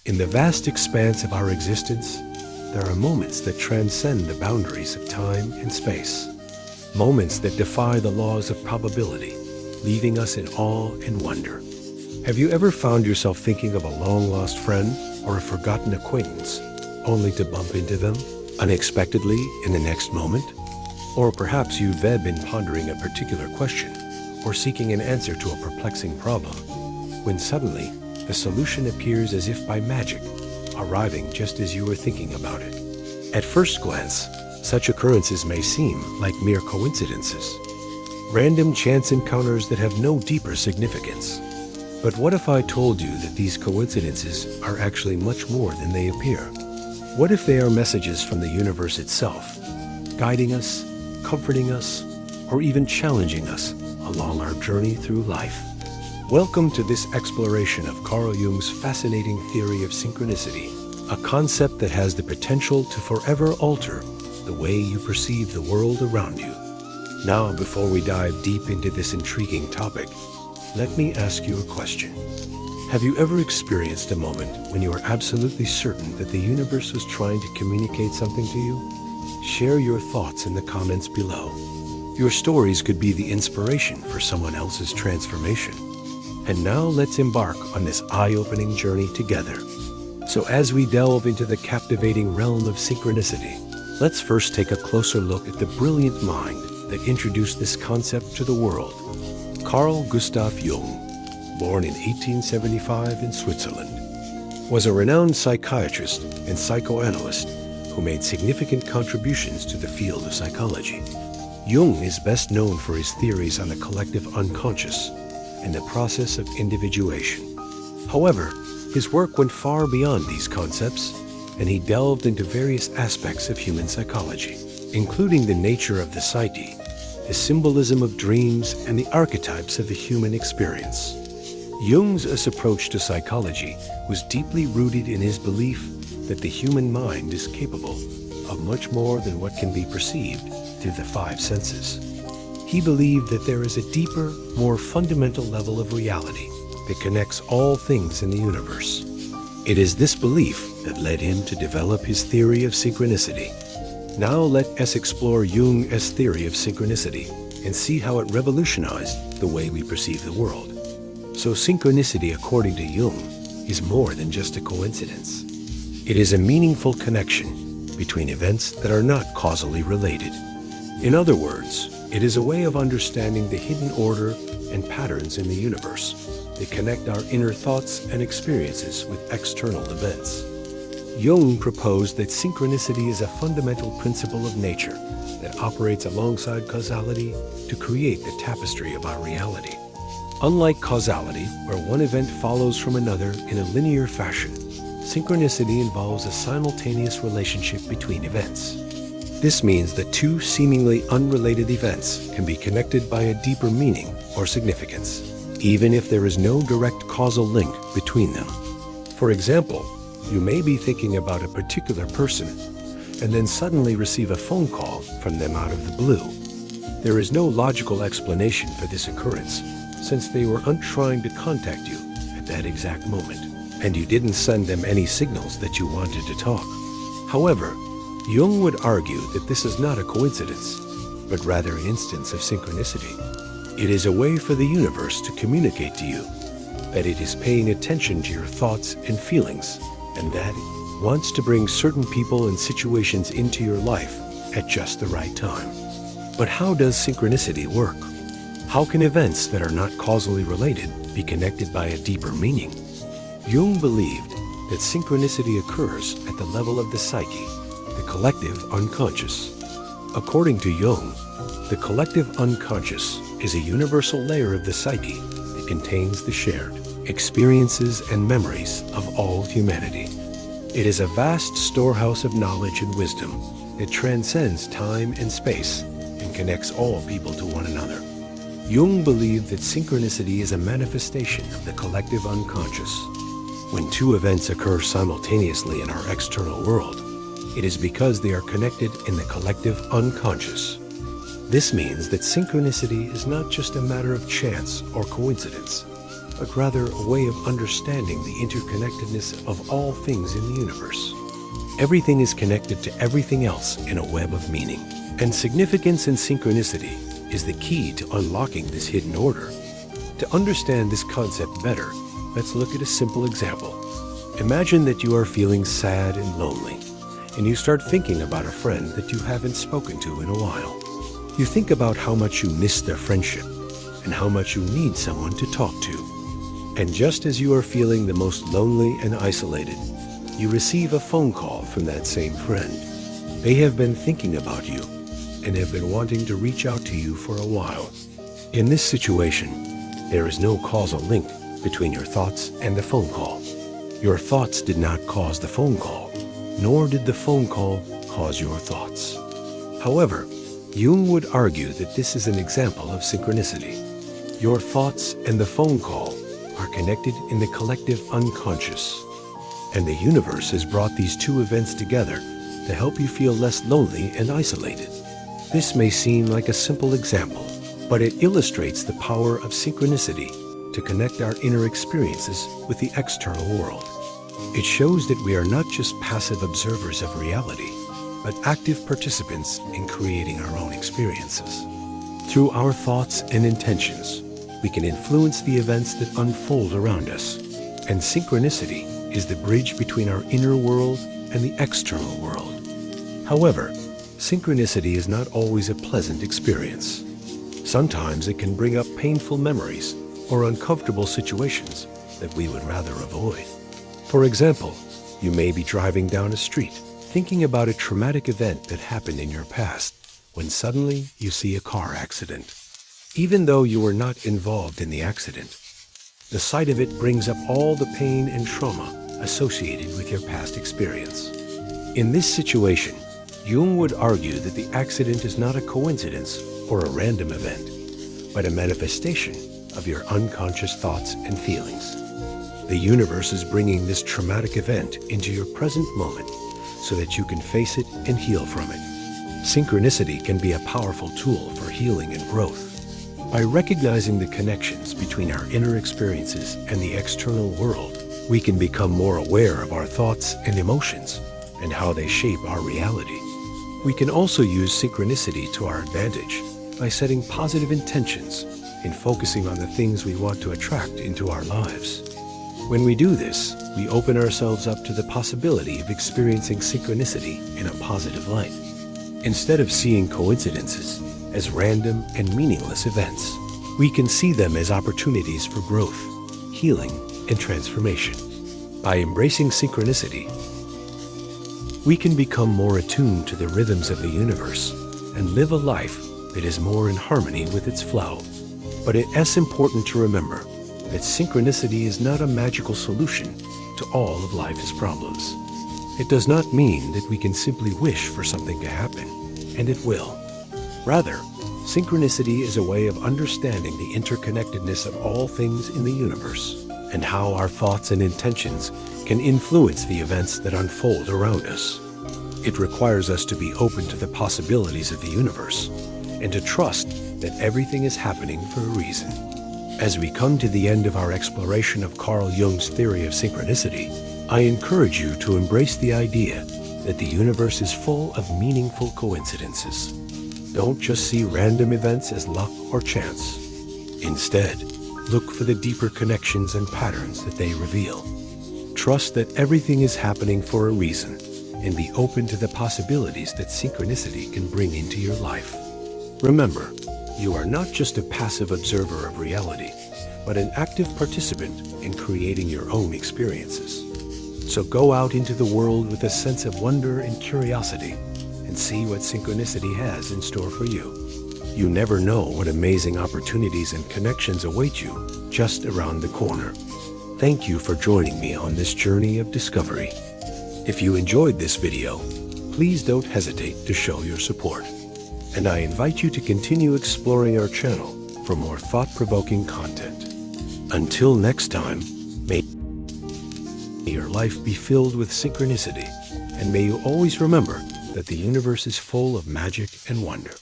In the vast expanse of our existence, there are moments that transcend the boundaries of time and space. Moments that defy the laws of probability, leaving us in awe and wonder. Have you ever found yourself thinking of a long-lost friend or a forgotten acquaintance, only to bump into them unexpectedly in the next moment? Or perhaps you've been pondering a particular question or seeking an answer to a perplexing problem, when suddenly the solution appears as if by magic, arriving just as you were thinking about it. At first glance, such occurrences may seem like mere coincidences, random chance encounters that have no deeper significance. But what if I told you that these coincidences are actually much more than they appear? What if they are messages from the universe itself, guiding us, comforting us, or even challenging us along our journey through life? Welcome to this exploration of Carl Jung's fascinating theory of synchronicity, a concept that has the potential to forever alter the way you perceive the world around you. Now, before we dive deep into this intriguing topic, let me ask you a question. Have you ever experienced a moment when you were absolutely certain that the universe was trying to communicate something to you? Share your thoughts in the comments below. Your stories could be the inspiration for someone else's transformation. And now let's embark on this eye-opening journey together. So as we delve into the captivating realm of synchronicity, let's first take a closer look at the brilliant mind that introduced this concept to the world. Carl Gustav Jung, born in 1875 in Switzerland, was a renowned psychiatrist and psychoanalyst who made significant contributions to the field of psychology. Jung is best known for his theories on the collective unconscious and the process of individuation. However, his work went far beyond these concepts, and he delved into various aspects of human psychology, including the nature of the psyche, the symbolism of dreams, and the archetypes of the human experience. Jung's approach to psychology was deeply rooted in his belief that the human mind is capable of much more than what can be perceived through the five senses. He believed that there is a deeper, more fundamental level of reality that connects all things in the universe. It is this belief that led him to develop his theory of synchronicity. Now let us explore Jung's theory of synchronicity and see how it revolutionized the way we perceive the world. So synchronicity, according to Jung, is more than just a coincidence. It is a meaningful connection between events that are not causally related. In other words, it is a way of understanding the hidden order and patterns in the universe that connect our inner thoughts and experiences with external events. Jung proposed that synchronicity is a fundamental principle of nature that operates alongside causality to create the tapestry of our reality. Unlike causality, where one event follows from another in a linear fashion, synchronicity involves a simultaneous relationship between events. This means that two seemingly unrelated events can be connected by a deeper meaning or significance, even if there is no direct causal link between them. For example, you may be thinking about a particular person and then suddenly receive a phone call from them out of the blue. There is no logical explanation for this occurrence, since they were trying to contact you at that exact moment, and you didn't send them any signals that you wanted to talk. However, Jung would argue that this is not a coincidence, but rather an instance of synchronicity. It is a way for the universe to communicate to you that it is paying attention to your thoughts and feelings, and that it wants to bring certain people and situations into your life at just the right time. But how does synchronicity work? How can events that are not causally related be connected by a deeper meaning? Jung believed that synchronicity occurs at the level of the psyche, the collective unconscious. According to Jung, the collective unconscious is a universal layer of the psyche that contains the shared experiences and memories of all humanity. It is a vast storehouse of knowledge and wisdom that transcends time and space and connects all people to one another. Jung believed that synchronicity is a manifestation of the collective unconscious. When two events occur simultaneously in our external world, it is because they are connected in the collective unconscious. This means that synchronicity is not just a matter of chance or coincidence, but rather a way of understanding the interconnectedness of all things in the universe. Everything is connected to everything else in a web of meaning, and significance and synchronicity is the key to unlocking this hidden order. To understand this concept better, let's look at a simple example. Imagine that you are feeling sad and lonely, and you start thinking about a friend that you haven't spoken to in a while. You think about how much you miss their friendship and how much you need someone to talk to. And just as you are feeling the most lonely and isolated, you receive a phone call from that same friend. They have been thinking about you and have been wanting to reach out to you for a while. In this situation, there is no causal link between your thoughts and the phone call. Your thoughts did not cause the phone call, nor did the phone call cause your thoughts. However, Jung would argue that this is an example of synchronicity. Your thoughts and the phone call are connected in the collective unconscious, and the universe has brought these two events together to help you feel less lonely and isolated. This may seem like a simple example, but it illustrates the power of synchronicity to connect our inner experiences with the external world. It shows that we are not just passive observers of reality, but active participants in creating our own experiences. Through our thoughts and intentions, we can influence the events that unfold around us, and synchronicity is the bridge between our inner world and the external world. However, synchronicity is not always a pleasant experience. Sometimes it can bring up painful memories or uncomfortable situations that we would rather avoid. For example, you may be driving down a street thinking about a traumatic event that happened in your past when suddenly you see a car accident. Even though you were not involved in the accident, the sight of it brings up all the pain and trauma associated with your past experience. In this situation, Jung would argue that the accident is not a coincidence or a random event, but a manifestation of your unconscious thoughts and feelings. The universe is bringing this traumatic event into your present moment so that you can face it and heal from it. Synchronicity can be a powerful tool for healing and growth. By recognizing the connections between our inner experiences and the external world, we can become more aware of our thoughts and emotions and how they shape our reality. We can also use synchronicity to our advantage by setting positive intentions and focusing on the things we want to attract into our lives. When we do this, we open ourselves up to the possibility of experiencing synchronicity in a positive light. Instead of seeing coincidences as random and meaningless events, we can see them as opportunities for growth, healing, and transformation. By embracing synchronicity, we can become more attuned to the rhythms of the universe and live a life that is more in harmony with its flow. But it is important to remember that synchronicity is not a magical solution to all of life's problems. It does not mean that we can simply wish for something to happen, and it will. Rather, synchronicity is a way of understanding the interconnectedness of all things in the universe and how our thoughts and intentions can influence the events that unfold around us. It requires us to be open to the possibilities of the universe and to trust that everything is happening for a reason. As we come to the end of our exploration of Carl Jung's theory of synchronicity, I encourage you to embrace the idea that the universe is full of meaningful coincidences. Don't just see random events as luck or chance. Instead, look for the deeper connections and patterns that they reveal. Trust that everything is happening for a reason, and be open to the possibilities that synchronicity can bring into your life. Remember, you are not just a passive observer of reality, but an active participant in creating your own experiences. So go out into the world with a sense of wonder and curiosity, and see what synchronicity has in store for you. You never know what amazing opportunities and connections await you just around the corner. Thank you for joining me on this journey of discovery. If you enjoyed this video, please don't hesitate to show your support. And I invite you to continue exploring our channel for more thought-provoking content. Until next time, may your life be filled with synchronicity, and may you always remember that the universe is full of magic and wonder.